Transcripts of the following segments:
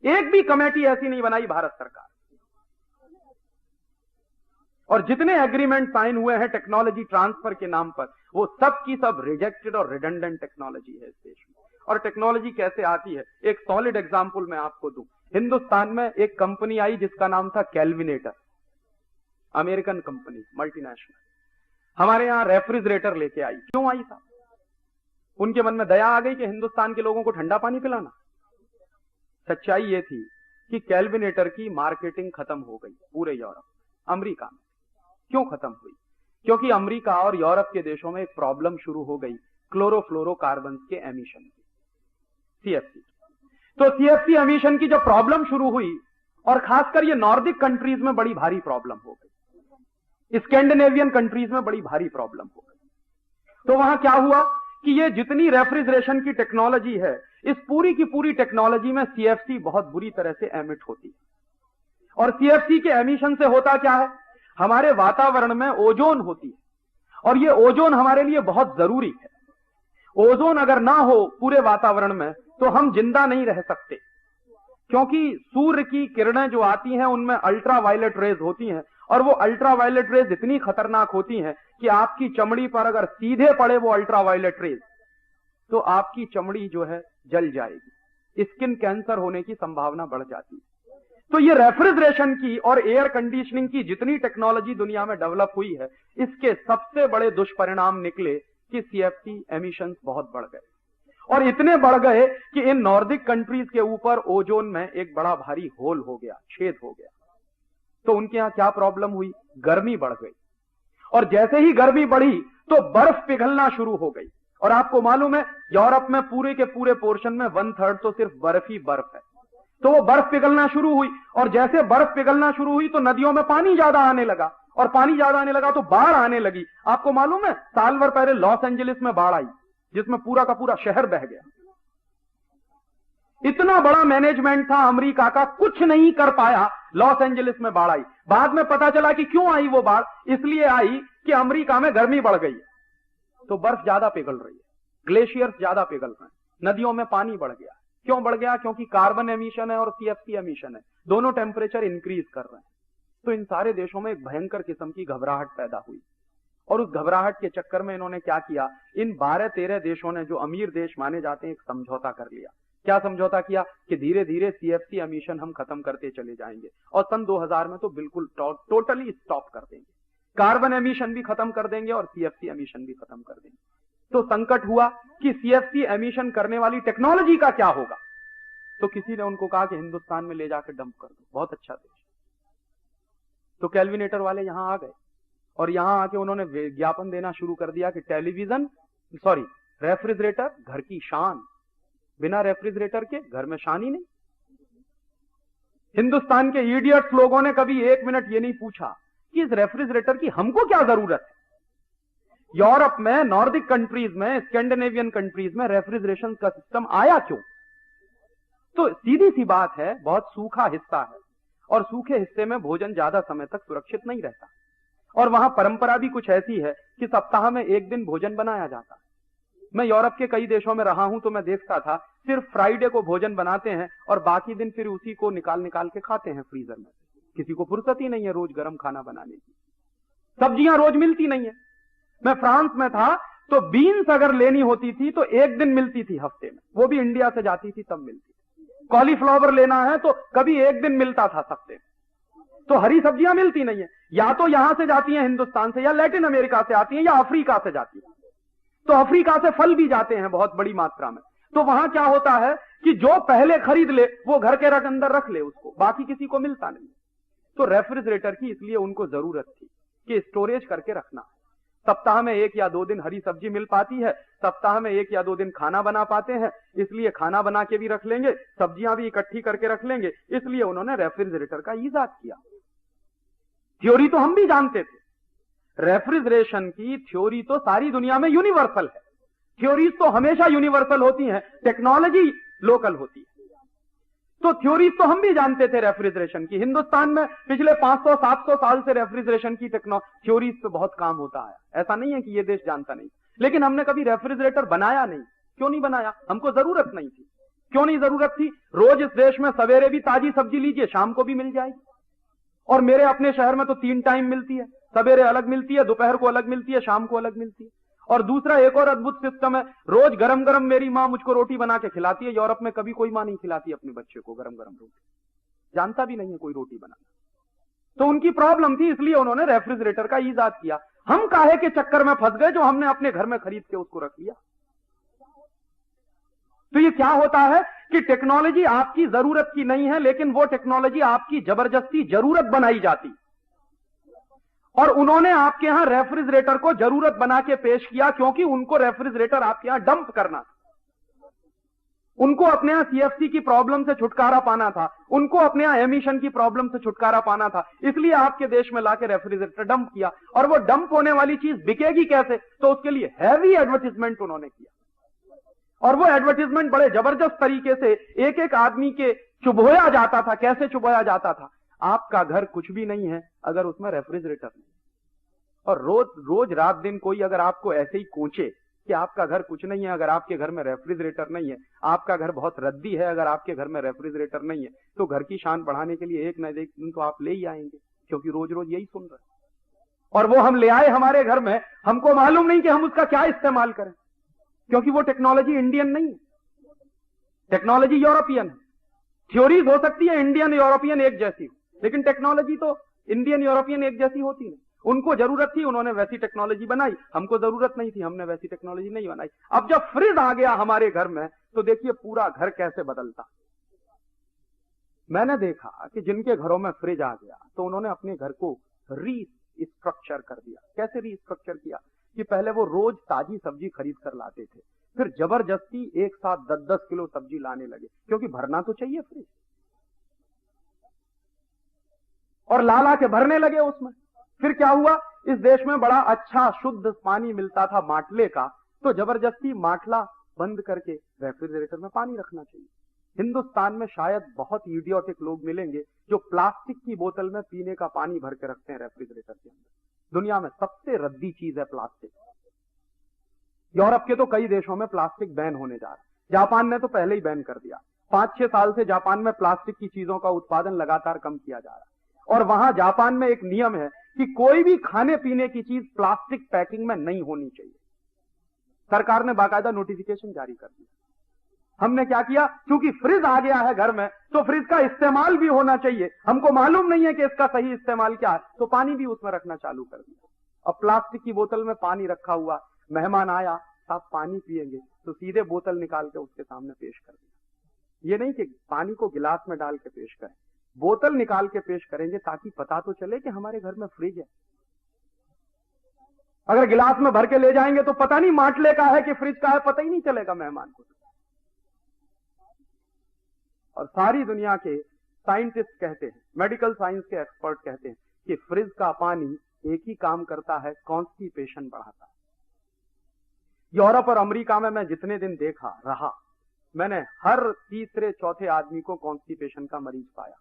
एक भी कमेटी ऐसी नहीं बनाई भारत सरकार। और जितने एग्रीमेंट साइन हुए हैं टेक्नोलॉजी ट्रांसफर के नाम पर, वो सब की सब रिजेक्टेड और रिडंडेंट टेक्नोलॉजी है इस देश में। और टेक्नोलॉजी कैसे आती है, एक सॉलिड एग्जांपल मैं आपको दूं। हिंदुस्तान में एक कंपनी आई जिसका नाम था कैलविनेटर, अमेरिकन कंपनी, मल्टीनेशनल। हमारे यहां रेफ्रिजरेटर लेके आई। क्यों आई साहब? उनके मन में दया आ गई कि हिंदुस्तान के लोगों को ठंडा पानी पिलाना। सच्चाई ये थी कि कैलविनेटर की मार्केटिंग खत्म हो गई पूरे यूरोप, अमेरिका में। क्यों खत्म हुई? क्योंकि अमेरिका और यूरोप के देशों में एक प्रॉब्लम शुरू हो गई क्लोरोफ्लोरोकार्बन के एमिशन की, सीएफसी। तो सीएफसी एमिशन की जब प्रॉब्लम शुरू हुई, और खासकर ये नॉर्डिक कंट्रीज में बड़ी भारी प्रॉब्लम हो गई, स्कैंडिनेवियन कंट्रीज में बड़ी भारी प्रॉब्लम हो गई, तो वहां क्या हुआ कि ये जितनी रेफ्रिजरेशन की टेक्नोलॉजी है, इस पूरी की पूरी टेक्नोलॉजी में सीएफसी बहुत बुरी तरह से एमिट होती है। और सीएफसी के एमिशन से होता क्या है, हमारे वातावरण में ओजोन होती है, और ये ओजोन हमारे लिए बहुत जरूरी है। ओजोन अगर ना हो पूरे वातावरण में तो हम जिंदा नहीं रह सकते, क्योंकि सूर्य की किरणें जो आती हैं उनमें अल्ट्रावायलेट रेज होती हैं, और वो अल्ट्रावायलेट रेज इतनी खतरनाक होती हैं कि आपकी चमड़ी पर अगर सीधे पड़े वो अल्ट्रावायलेट रेज, तो आपकी चमड़ी जो है जल जाएगी, स्किन कैंसर होने की संभावना बढ़ जाती है। तो ये रेफ्रिजरेशन की और एयर कंडीशनिंग की जितनी टेक्नोलॉजी दुनिया में डेवलप हुई है, इसके सबसे बड़े दुष्परिणाम निकले कि सीएफसी एमिशंस बहुत बढ़ गए, और इतने बढ़ गए कि इन नॉर्डिक कंट्रीज के ऊपर ओजोन में एक बड़ा भारी होल हो गया, छेद हो गया। तो उनके यहां क्या प्रॉब्लम हुई, गर्मी बढ़ गई, और जैसे ही गर्मी बढ़ी तो बर्फ पिघलना शुरू हो गई। और आपको मालूम है यूरोप में पूरे के पूरे पोर्शन में 1/3 तो सिर्फ बर्फ ही बर्फ है। तो वो बर्फ पिघलना शुरू हुई, और जैसे बर्फ पिघलना शुरू हुई तो नदियों में पानी ज्यादा आने लगा, और पानी ज्यादा आने लगा तो बाढ़ आने लगी। आपको मालूम है साल भर पहले लॉस एंजलिस में बाढ़ आई, जिसमें पूरा का पूरा शहर बह गया। इतना बड़ा मैनेजमेंट था अमेरिका का, कुछ नहीं कर पाया, लॉस एंजलिस में बाढ़ आई। बाद में पता चला कि क्यों आई वो बाढ़, इसलिए आई कि अमेरिका में गर्मी बढ़ गई है, तो बर्फ ज्यादा पिघल रही है, ग्लेशियर्स ज्यादा पिघल रहे हैं, नदियों में पानी बढ़ गया। क्यों बढ़ गया? क्योंकि कार्बन एमिशन है और सीएफसी एमिशन है, दोनों टेम्परेचर इंक्रीज कर रहे हैं। तो इन सारे देशों में एक भयंकर किस्म की घबराहट पैदा हुई, और उस घबराहट के चक्कर में इन्होंने क्या किया, इन 12-13 देशों ने, जो अमीर देश माने जाते हैं, एक समझौता कर लिया। क्या समझौता किया कि धीरे धीरे सीएफसी एमिशन हम खत्म करते चले जाएंगे, और सन 2000 में तो बिल्कुल टोटली स्टॉप कर देंगे, कार्बन एमिशन भी खत्म कर देंगे और सीएफसी एमिशन भी खत्म कर देंगे। तो संकट हुआ कि सीएफसी एमिशन करने वाली टेक्नोलॉजी का क्या होगा। तो किसी ने उनको कहा कि हिंदुस्तान में ले जाकर डंप कर दो, बहुत अच्छा देश। तो कैलविनेटर वाले यहां आ गए, और यहां आके उन्होंने विज्ञापन देना शुरू कर दिया कि रेफ्रिजरेटर घर की शान, बिना रेफ्रिजरेटर के घर में शान ही नहीं। हिंदुस्तान के इडियट्स लोगों ने कभी 1 मिनट ये नहीं पूछा कि इस रेफ्रिजरेटर की हमको क्या जरूरत है। यूरोप में, नॉर्डिक कंट्रीज में, स्कैंडिनेवियन कंट्रीज में रेफ्रिजरेशन का सिस्टम आया क्यों? तो सीधी सी बात है, बहुत सूखा हिस्सा है, और सूखे हिस्से में भोजन ज्यादा समय तक सुरक्षित नहीं रहता, और वहां परंपरा भी कुछ ऐसी है कि सप्ताह में 1 दिन भोजन बनाया जाता है। मैं यूरोप के कई देशों में रहा हूं, तो मैं देखता था सिर्फ फ्राइडे को भोजन बनाते हैं, और बाकी दिन फिर उसी को निकाल निकाल के खाते हैं फ्रीजर में। किसी को फुर्सत ही नहीं है रोज गर्म खाना बनाने की, सब्जियां रोज मिलती नहीं है। मैं फ्रांस में था तो बीन्स अगर लेनी होती थी तो 1 दिन मिलती थी हफ्ते में, वो भी इंडिया से जाती थी तब मिलती थी। कॉलीफ्लावर लेना है तो कभी 1 दिन मिलता था हफ्ते में। तो हरी सब्जियां मिलती नहीं है, या तो यहां से जाती हैं हिंदुस्तान से, या लैटिन अमेरिका से आती हैं, या अफ्रीका से जाती है। तो अफ्रीका से फल भी जाते हैं बहुत बड़ी मात्रा में। तो वहां क्या होता है कि जो पहले खरीद ले वो घर के अंदर रख ले उसको, बाकी किसी को मिलता नहीं। तो रेफ्रिजरेटर की इसलिए उनको जरूरत थी कि स्टोरेज करके रखना। सप्ताह में 1 या 2 दिन हरी सब्जी मिल पाती है, सप्ताह में 1 या 2 दिन खाना बना पाते हैं, इसलिए खाना बना के भी रख लेंगे, सब्जियां भी इकट्ठी करके रख लेंगे, इसलिए उन्होंने रेफ्रिजरेटर का ईजाद किया। थ्योरी तो हम भी जानते थे, रेफ्रिजरेशन की थ्योरी तो सारी दुनिया में यूनिवर्सल है। थ्योरीज तो हमेशा यूनिवर्सल होती हैं, टेक्नोलॉजी लोकल होती है। तो थ्योरीज तो हम भी जानते थे रेफ्रिजरेशन की। हिंदुस्तान में पिछले 500-700 साल से रेफ्रिजरेशन की थ्योरीज पे बहुत काम होता है, ऐसा नहीं है कि ये देश जानता नहीं। लेकिन हमने कभी रेफ्रिजरेटर बनाया नहीं। क्यों नहीं बनाया? हमको जरूरत नहीं थी। क्यों नहीं जरूरत थी? रोज इस देश में सवेरे भी ताजी सब्जी लीजिए, शाम को भी मिल जाएगी। और मेरे अपने शहर में तो 3 टाइम मिलती है, सवेरे अलग मिलती है, दोपहर को अलग मिलती है, शाम को अलग मिलती है। और दूसरा एक और अद्भुत सिस्टम है, रोज गरम गरम मेरी मां मुझको रोटी बना के खिलाती है। यूरोप में कभी कोई मां नहीं खिलाती अपने बच्चे को गरम गरम रोटी, जानता भी नहीं है कोई रोटी बनाना। तो उनकी प्रॉब्लम थी, इसलिए उन्होंने रेफ्रिजरेटर का ईजाद किया। हम काहे के चक्कर में फंस गए जो हमने अपने घर में खरीद के उसको रख लिया। तो ये क्या होता है कि टेक्नोलॉजी आपकी जरूरत की नहीं है, लेकिन वो टेक्नोलॉजी आपकी जबरदस्ती जरूरत बनाई जाती। और उन्होंने आपके यहां रेफ्रिजरेटर को जरूरत बना के पेश किया, क्योंकि उनको रेफ्रिजरेटर आपके यहां डंप करना था। उनको अपने यहां सीएफसी की प्रॉब्लम से छुटकारा पाना था, उनको अपने यहां एमिशन की प्रॉब्लम से छुटकारा पाना था, इसलिए आपके देश में लाके रेफ्रिजरेटर डंप किया। और वो डंप होने वाली चीज बिकेगी कैसे? तो उसके लिए हैवी एडवर्टीजमेंट उन्होंने किया। और वो एडवर्टीजमेंट बड़े जबरदस्त तरीके से एक एक आदमी के चुभोया जाता था। कैसे चुभोया जाता था? आपका घर कुछ भी नहीं है अगर उसमें रेफ्रिजरेटर नहीं। और रोज रोज रात दिन कोई अगर आपको ऐसे ही कोचे कि आपका घर कुछ नहीं है अगर आपके घर में रेफ्रिजरेटर नहीं है, आपका घर बहुत रद्दी है अगर आपके घर में रेफ्रिजरेटर नहीं है, तो घर की शान बढ़ाने के लिए एक न एक दिन तो आप ले ही आएंगे, क्योंकि रोज रोज यही सुन रहे हैं। और वो हम ले आए हमारे घर में, हमको मालूम नहीं कि हम उसका क्या इस्तेमाल करें, क्योंकि वो टेक्नोलॉजी इंडियन नहीं है, टेक्नोलॉजी यूरोपियन है। थ्योरीज हो सकती है इंडियन यूरोपियन एक जैसी, लेकिन टेक्नोलॉजी तो इंडियन यूरोपियन एक जैसी होती नहीं। उनको जरूरत थी, उन्होंने वैसी टेक्नोलॉजी बनाई, हमको जरूरत नहीं थी, हमने वैसी टेक्नोलॉजी नहीं बनाई। अब जब फ्रिज आ गया हमारे घर में, तो देखिए पूरा घर कैसे बदलता। मैंने देखा कि जिनके घरों में फ्रिज आ गया तो उन्होंने अपने घर को रीस्ट्रक्चर कर दिया। कैसे रीस्ट्रक्चर किया? कि पहले वो रोज ताजी सब्जी खरीद कर लाते थे, फिर जबरदस्ती एक साथ 10-10 किलो सब्जी लाने लगे, क्योंकि भरना तो चाहिए फ्रिज। और ला के भरने लगे उसमें। फिर क्या हुआ? इस देश में बड़ा अच्छा शुद्ध पानी मिलता था माटले का, तो जबरदस्ती माटला बंद करके रेफ्रिजरेटर में पानी रखना चाहिए। हिंदुस्तान में शायद बहुत इडियोटिक लोग मिलेंगे जो प्लास्टिक की बोतल में पीने का पानी भर के रखते हैं रेफ्रिजरेटर के अंदर। दुनिया में सबसे रद्दी चीज है प्लास्टिक। यूरोप के तो कई देशों में प्लास्टिक बैन होने जा रहा है, जापान ने तो पहले ही बैन कर दिया। 5-6 साल से जापान में प्लास्टिक की चीजों का उत्पादन लगातार कम किया जा रहा है। और वहां जापान में एक नियम है कि कोई भी खाने पीने की चीज प्लास्टिक पैकिंग में नहीं होनी चाहिए। सरकार ने बाकायदा नोटिफिकेशन जारी कर दिया। हमने क्या किया? क्योंकि फ्रिज आ गया है घर में, तो फ्रिज का इस्तेमाल भी होना चाहिए। हमको मालूम नहीं है कि इसका सही इस्तेमाल क्या है, तो पानी भी उसमें रखना चालू कर दिया। अब प्लास्टिक की बोतल में पानी रखा हुआ, मेहमान आया, साहब पानी पिएंगे, तो सीधे बोतल निकाल के उसके सामने पेश कर दिया। ये नहीं कि पानी को गिलास में डाल के पेश करें, बोतल निकाल के पेश करेंगे, ताकि पता तो चले कि हमारे घर में फ्रिज है। अगर गिलास में भर के ले जाएंगे तो पता नहीं माटले का है कि फ्रिज का है, पता ही नहीं चलेगा मेहमान को। और सारी दुनिया के साइंटिस्ट कहते हैं, मेडिकल साइंस के एक्सपर्ट कहते हैं कि फ्रिज का पानी एक ही काम करता है, कॉन्स्टिपेशन बढ़ाता है। यूरोप और अमेरिका में मैं जितने दिन देखा रहा, मैंने हर तीसरे चौथे आदमी को कॉन्स्टिपेशन का मरीज पाया।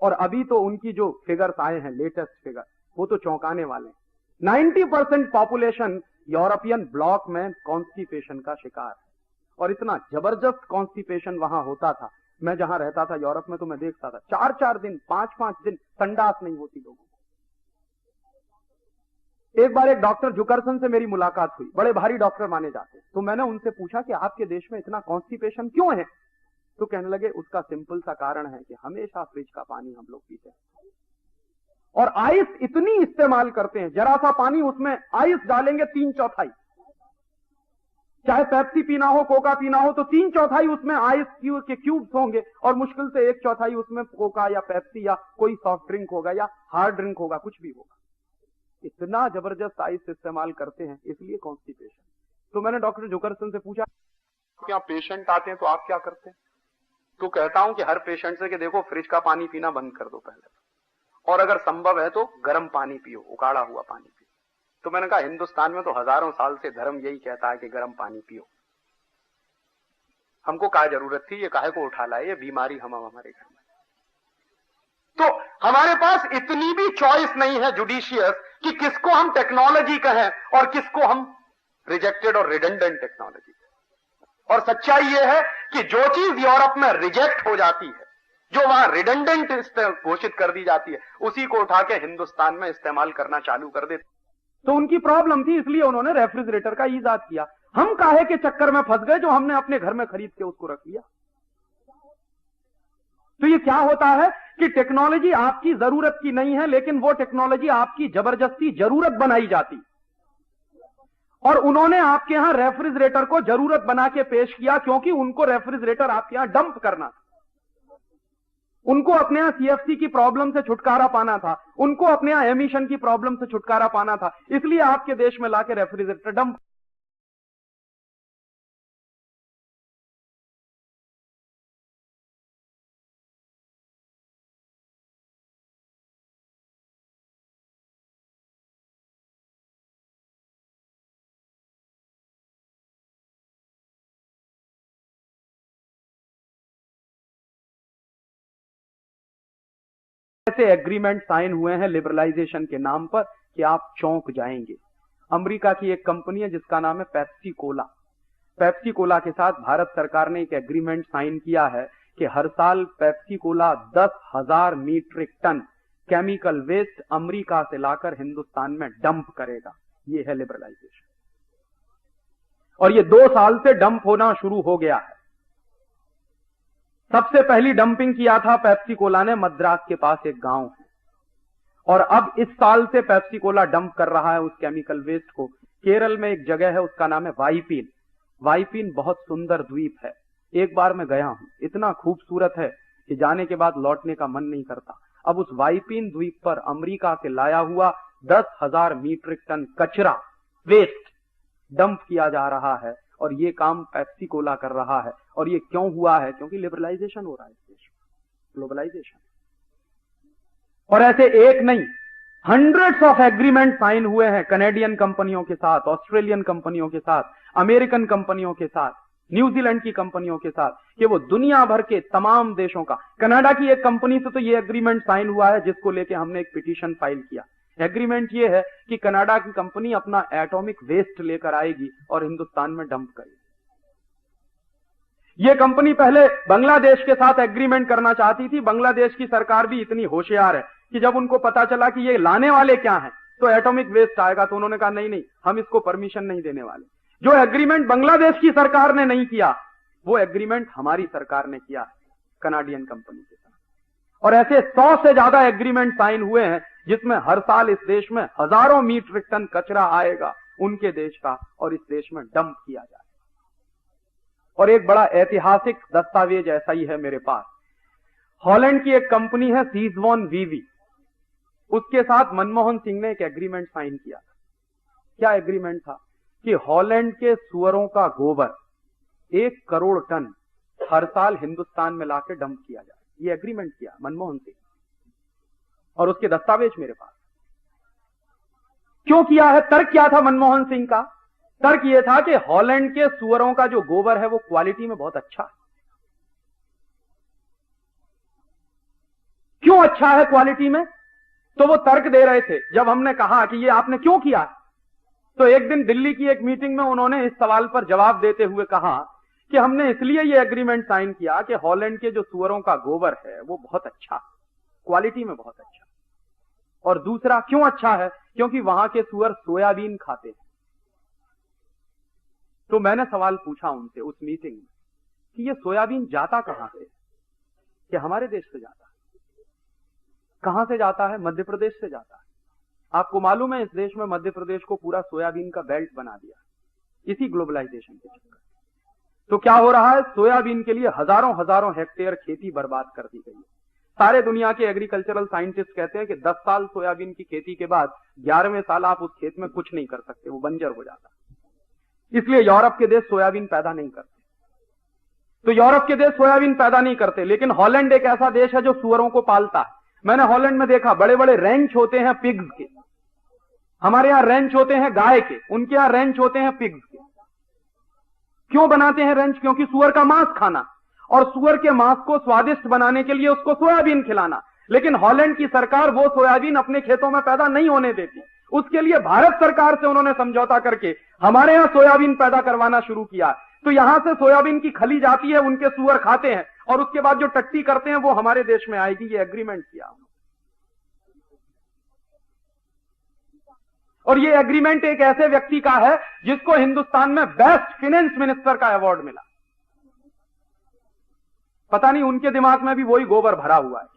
और अभी तो उनकी जो फिगर्स आए हैं, लेटेस्ट फिगर, वो तो चौंकाने वाले हैं। 90% पॉपुलेशन यूरोपियन ब्लॉक में कॉन्स्टिपेशन का शिकार है। और इतना जबरदस्त कॉन्स्टिपेशन वहां होता था। मैं जहां रहता था यूरोप में, तो मैं देखता था 4-4 दिन 5-5 दिन संडास नहीं होती लोगों को। एक बार एक डॉक्टर जुकरसन से मेरी मुलाकात हुई, बड़े भारी डॉक्टर माने जाते। तो मैंने उनसे पूछा कि आपके देश में इतना कॉन्स्टिपेशन क्यों है? तो कहने लगे उसका सिंपल सा कारण है कि हमेशा फ्रिज का पानी हम लोग पीते हैं और आइस इतनी इस्तेमाल करते हैं। जरा सा पानी, उसमें आइस डालेंगे 3/4। चाहे पेप्सी पीना हो, कोका पीना हो, तो 3/4 उसमें आइस के क्यूब्स होंगे और मुश्किल से 1/4 उसमें कोका या पेप्सी या कोई सॉफ्ट ड्रिंक होगा या हार्ड ड्रिंक होगा, कुछ भी होगा। इतना जबरदस्त आइस इस्तेमाल करते हैं, इसलिए कॉन्स्टिपेशन। तो मैंने डॉक्टर जुकरसन से पूछा, क्या पेशेंट आते हैं तो आप क्या करते हैं? तो कहता हूं कि हर पेशेंट से कि देखो फ्रिज का पानी पीना बंद कर दो पहले, और अगर संभव है तो गर्म पानी पियो, उकाड़ा हुआ पानी पियो। तो मैंने कहा हिंदुस्तान में तो हजारों साल से धर्म यही कहता है कि गर्म पानी पियो, हमको क्या जरूरत थी, ये काहे को उठा लाए, ये बीमारी हम हमारे घर में। तो हमारे पास इतनी भी चॉइस नहीं है जुडिशियस कि किसको हम टेक्नोलॉजी कहें और किसको हम रिजेक्टेड और रिडंडेंट टेक्नोलॉजी कहें। और सच्चाई यह है कि जो चीज यूरोप में रिजेक्ट हो जाती है, जो वहां रिडंडेंट घोषित कर दी जाती है, उसी को उठा के हिंदुस्तान में इस्तेमाल करना चालू कर देते। तो उनकी प्रॉब्लम थी, इसलिए उन्होंने रेफ्रिजरेटर का ईजाद किया। हम काहे के चक्कर में फंस गए जो हमने अपने घर में खरीद के उसको रख लिया। तो ये क्या होता है कि टेक्नोलॉजी आपकी जरूरत की नहीं है, लेकिन वो टेक्नोलॉजी आपकी जबरदस्ती जरूरत बनाई जाती। और उन्होंने आपके यहां रेफ्रिजरेटर को जरूरत बना के पेश किया, क्योंकि उनको रेफ्रिजरेटर आपके यहां डंप करना था। उनको अपने यहां सीएफसी की प्रॉब्लम से छुटकारा पाना था, उनको अपने यहां एमिशन की प्रॉब्लम से छुटकारा पाना था, इसलिए आपके देश में लाके रेफ्रिजरेटर डंप। ऐसे एग्रीमेंट साइन हुए हैं लिबरलाइजेशन के नाम पर कि आप चौंक जाएंगे। अमेरिका की एक कंपनी है जिसका नाम है पेप्सी कोला। पेप्सी कोला के साथ भारत सरकार ने एक एग्रीमेंट साइन किया है कि हर साल Pepsi Cola 10,000 metric ton chemical waste America से लाकर हिंदुस्तान में डंप करेगा। ये है लिबरलाइजेशन। और ये 2 साल से डंप होना शुरू हो गया है। सबसे पहली डंपिंग किया था पेप्सी कोला ने मद्रास के पास एक गांव है, और अब इस साल से पेप्सी कोला डंप कर रहा है उस केमिकल वेस्ट को। केरल में एक जगह है, उसका नाम है वाइपीन। वाइपीन बहुत सुंदर द्वीप है। एक बार मैं गया हूं, इतना खूबसूरत है कि जाने के बाद लौटने का मन नहीं करता। अब उस वाइपीन द्वीप पर अमेरिका से लाया हुआ 10,000 मीट्रिक टन कचरा वेस्ट डंप किया जा रहा है, और ये काम पेप्सी कोला कर रहा है। और ये क्यों हुआ है? क्योंकि लिबरलाइजेशन हो रहा है इस देश में, ग्लोबलाइजेशन। और ऐसे एक नहीं, हंड्रेड्स ऑफ एग्रीमेंट साइन हुए हैं कनेडियन कंपनियों के साथ, ऑस्ट्रेलियन कंपनियों के साथ, अमेरिकन कंपनियों के साथ, न्यूजीलैंड की कंपनियों के साथ, कि वो दुनिया भर के तमाम देशों का। कनाडा की एक कंपनी से तो ये एग्रीमेंट साइन हुआ है जिसको लेके हमने एक पिटीशन फाइल किया। एग्रीमेंट ये है कि कनाडा की कंपनी अपना एटॉमिक वेस्ट लेकर आएगी और हिंदुस्तान में डंप करेगी। ये कंपनी पहले बांग्लादेश के साथ एग्रीमेंट करना चाहती थी। बांग्लादेश की सरकार भी इतनी होशियार है कि जब उनको पता चला कि ये लाने वाले क्या हैं, तो एटॉमिक वेस्ट आएगा, तो उन्होंने कहा नहीं नहीं, हम इसको परमिशन नहीं देने वाले। जो एग्रीमेंट बांग्लादेश की सरकार ने नहीं किया, वो एग्रीमेंट हमारी सरकार ने किया कनाडियन कंपनी के साथ। और ऐसे 100 से ज्यादा एग्रीमेंट साइन हुए हैं जिसमें हर साल इस देश में हजारों मीट्रिक टन कचरा आएगा उनके देश का, और इस देश में डंप किया जाएगा। और एक बड़ा ऐतिहासिक दस्तावेज ऐसा ही है मेरे पास। हॉलैंड की एक कंपनी है सीजवॉन वीवी, उसके साथ मनमोहन सिंह ने एक एग्रीमेंट साइन किया था। क्या एग्रीमेंट था? कि हॉलैंड के सुअरों का गोबर 1 करोड़ टन हर साल हिंदुस्तान में लाके डंप किया जाए। ये एग्रीमेंट किया मनमोहन सिंह, और उसके दस्तावेज मेरे पास। क्यों किया है? तर्क क्या था मनमोहन सिंह का? तर्क यह था कि हॉलैंड के सुअरों का जो गोबर है वो क्वालिटी में बहुत अच्छा है। क्यों अच्छा है क्वालिटी में? तो वो तर्क दे रहे थे। जब हमने कहा कि ये आपने क्यों किया, तो एक दिन दिल्ली की एक मीटिंग में उन्होंने इस सवाल पर जवाब देते हुए कहा कि हमने इसलिए ये एग्रीमेंट साइन किया कि हॉलैंड के जो सुअरों का गोबर है वो बहुत अच्छा, क्वालिटी में बहुत अच्छा। और दूसरा क्यों अच्छा है? क्योंकि वहां के सुअर सोयाबीन खाते हैं। तो मैंने सवाल पूछा उनसे उस मीटिंग में कि ये सोयाबीन जाता कहां से? कि हमारे देश से जाता है। कहां से जाता है? मध्य प्रदेश से जाता है। आपको मालूम है इस देश में मध्य प्रदेश को पूरा सोयाबीन का बेल्ट बना दिया इसी ग्लोबलाइजेशन के चक्कर। तो क्या हो रहा है? सोयाबीन के लिए हजारों हजारों हेक्टेयर खेती बर्बाद कर दी गई है। सारे दुनिया के एग्रीकल्चरल साइंटिस्ट कहते हैं कि 10 साल सोयाबीन की खेती के बाद 11वें साल आप उस खेत में कुछ नहीं कर सकते, वो बंजर हो जाता है। इसलिए यूरोप के देश सोयाबीन पैदा नहीं करते। तो यूरोप के देश सोयाबीन पैदा नहीं करते, लेकिन हॉलैंड एक ऐसा देश है जो सुअरों को पालता है। मैंने हॉलैंड में देखा बड़े बड़े रेंच होते हैं पिग्स के। हमारे यहां रेंच होते हैं गाय के, उनके यहां रेंच होते हैं पिग्स के। क्यों बनाते हैं रेंच? क्योंकि सुअर का मांस खाना, और सुअर के मांस को स्वादिष्ट बनाने के लिए उसको सोयाबीन खिलाना। लेकिन हॉलैंड की सरकार वो सोयाबीन अपने खेतों में पैदा नहीं होने देती। उसके लिए भारत सरकार से उन्होंने समझौता करके हमारे यहां सोयाबीन पैदा करवाना शुरू किया, तो यहां से सोयाबीन की खली जाती है, उनके सुअर खाते हैं, और उसके बाद जो टट्टी करते हैं वो हमारे देश में आएगी। ये एग्रीमेंट किया। और ये एग्रीमेंट एक ऐसे व्यक्ति का है जिसको हिंदुस्तान में बेस्ट फाइनेंस मिनिस्टर का अवार्ड मिला। पता नहीं उनके दिमाग में भी वही गोबर भरा हुआ है।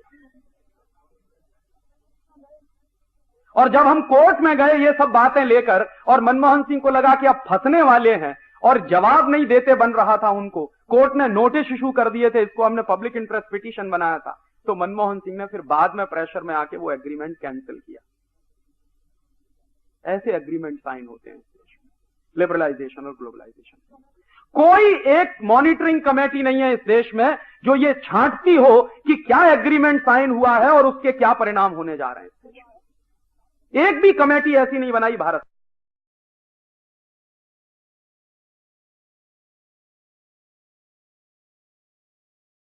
और जब हम कोर्ट में गए ये सब बातें लेकर, और मनमोहन सिंह को लगा कि अब फंसने वाले हैं, और जवाब नहीं देते बन रहा था उनको, कोर्ट ने नोटिस इशू कर दिए थे, इसको हमने पब्लिक इंटरेस्ट पिटीशन बनाया था, तो मनमोहन सिंह ने फिर बाद में प्रेशर में आके वो एग्रीमेंट कैंसिल किया। ऐसे एग्रीमेंट साइन होते हैं इस देश में, लिबरलाइजेशन और ग्लोबलाइजेशन। कोई एक मॉनिटरिंग कमेटी नहीं है इस देश में जो ये छांटती हो कि क्या एग्रीमेंट साइन हुआ है और उसके क्या परिणाम होने जा रहे हैं इस देश में। एक भी कमेटी ऐसी नहीं बनाई भारत